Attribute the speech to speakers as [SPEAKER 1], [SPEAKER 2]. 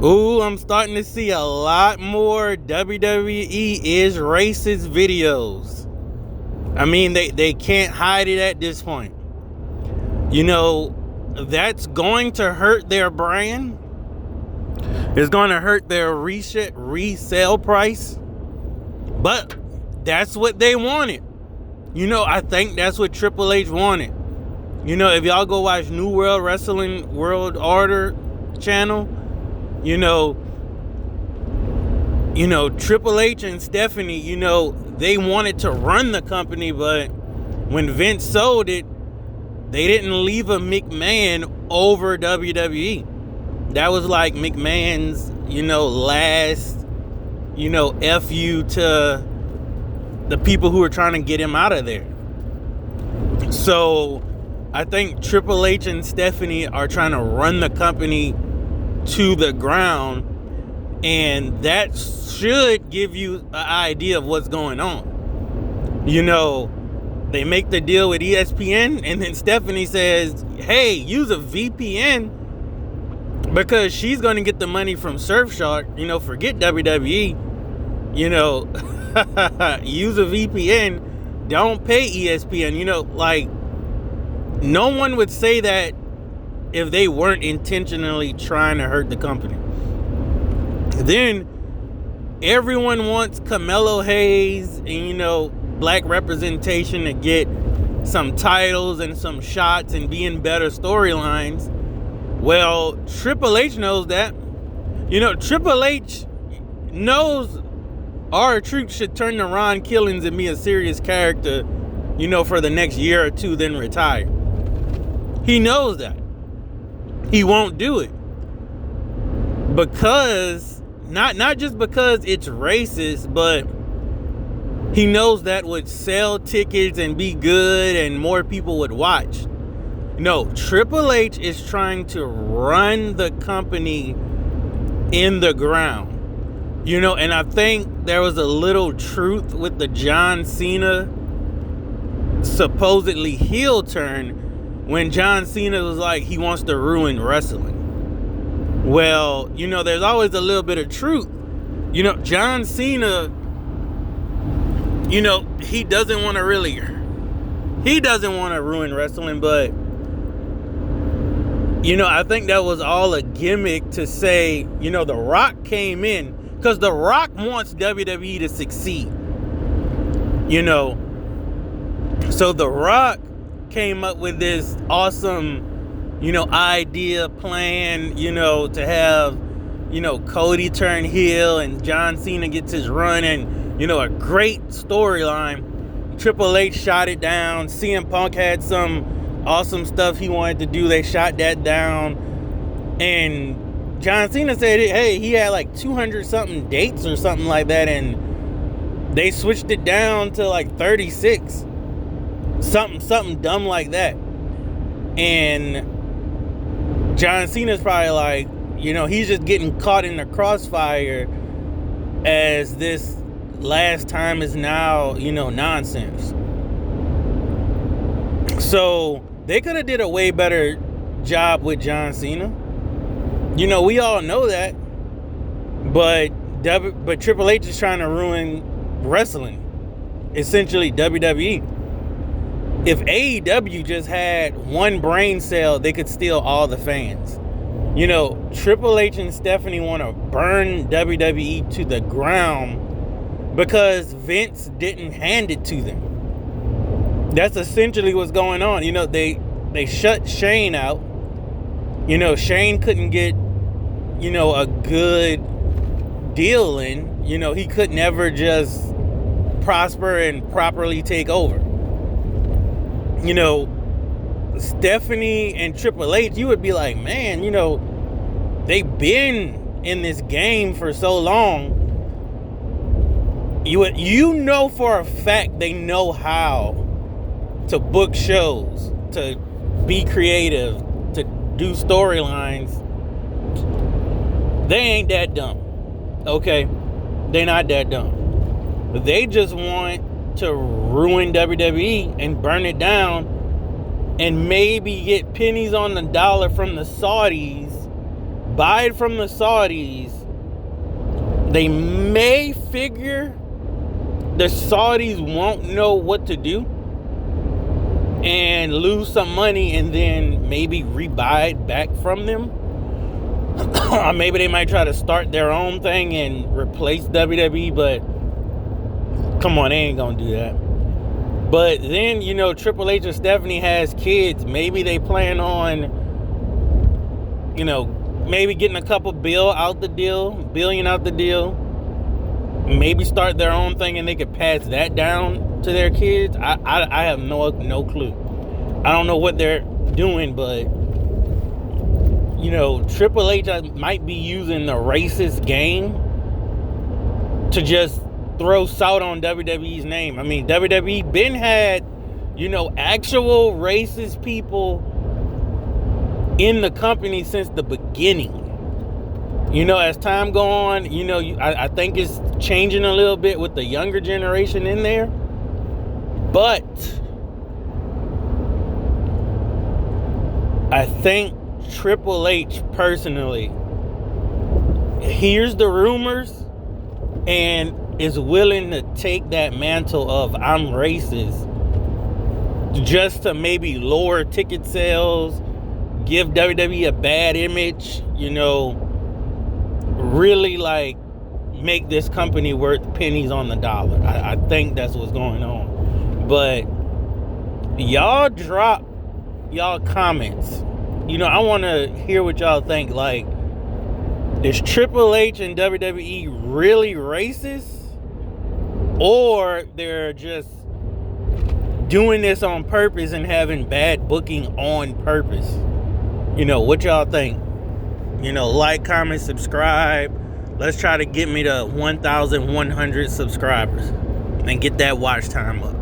[SPEAKER 1] Ooh, I'm starting to see a lot more WWE is racist videos. I mean, they can't hide it at this point. You know, that's going to hurt their brand. It's going to hurt their resale price. But that's what they wanted. You know, I think that's what Triple H wanted. You know, if y'all go watch New World Wrestling World Order channel, you know, Triple H and Stephanie, you know, they wanted to run the company, but when Vince sold it, they didn't leave a McMahon over WWE. That was like McMahon's, last, F you to the people who were trying to get him out of there. So I think Triple H and Stephanie are trying to run the company to the ground, and that should give you an idea of what's going on. You know, they make the deal with ESPN, and then Stephanie says, hey, use a VPN because she's going to get the money from Surfshark. Forget WWE. Use a VPN. Don't pay ESPN. No one would say that if they weren't intentionally trying to hurt the company. Then everyone wants Carmelo Hayes and, black representation to get some titles and some shots and be in better storylines. Well, Triple H knows that. Triple H knows R-Truth should turn to Ron Killings and be a serious character, for the next year or two, then retire. He knows that. He won't do it. Because, not just because it's racist, but he knows that would sell tickets and be good and more people would watch. No, Triple H is trying to run the company in the ground. And I think there was a little truth with the John Cena supposedly heel turn when John Cena was like, he wants to ruin wrestling. Well, there's always a little bit of truth. John Cena, he doesn't want to ruin wrestling, but I think that was all a gimmick to say, The Rock came in because The Rock wants WWE to succeed. So The Rock came up with this awesome, idea, plan, to have, Cody turn heel and John Cena gets his run and, a great storyline. Triple H shot it down. CM Punk had some awesome stuff he wanted to do. They shot that down. And John Cena said, hey, he had like 200 something dates or something like that. And they switched it down to like 36. Something dumb like that. And John Cena's probably like, he's just getting caught in the crossfire as this last time is now, nonsense. So they could have did a way better job with John Cena. We all know that. But Triple H is trying to ruin wrestling. Essentially WWE. If AEW just had one brain cell, they could steal all the fans. Triple H and Stephanie want to burn WWE to the ground because Vince didn't hand it to them. That's essentially what's going on. They shut Shane out. Shane couldn't get, a good deal in. He could never just prosper and properly take over. Stephanie and Triple H, you would be like, man, they've been in this game for so long. You for a fact they know how to book shows, to be creative, to do storylines. They ain't that dumb. Okay? They're not that dumb. They just want to ruin WWE and burn it down and maybe get pennies on the dollar from the Saudis buy it from the Saudis, they may figure the Saudis won't know what to do and lose some money and then maybe rebuy it back from them. Or maybe they might try to start their own thing and replace WWE, but come on, they ain't gonna do that. But then, you know, Triple H and Stephanie has kids. Maybe they plan on, you know, maybe getting a couple billion out the deal. Maybe start their own thing and they could pass that down to their kids. I have no clue. I don't know what they're doing, but you know, Triple H might be using the racist game to just throw salt on WWE's name. I mean, WWE been had, you know, actual racist people in the company since the beginning. You know, as time go on, you know, I think it's changing a little bit with the younger generation in there. But I think Triple H personally hears the rumors and is willing to take that mantle of I'm racist just to maybe lower ticket sales, give WWE a bad image, you know, really like make this company worth pennies on the dollar. I think that's what's going on. But y'all drop y'all comments. You know, I want to hear what y'all think. Like, is Triple H and WWE really racist? Or they're just doing this on purpose and having bad booking on purpose? You know, what y'all think? You know, like, comment, subscribe. Let's try to get me to 1,100 subscribers and get that watch time up.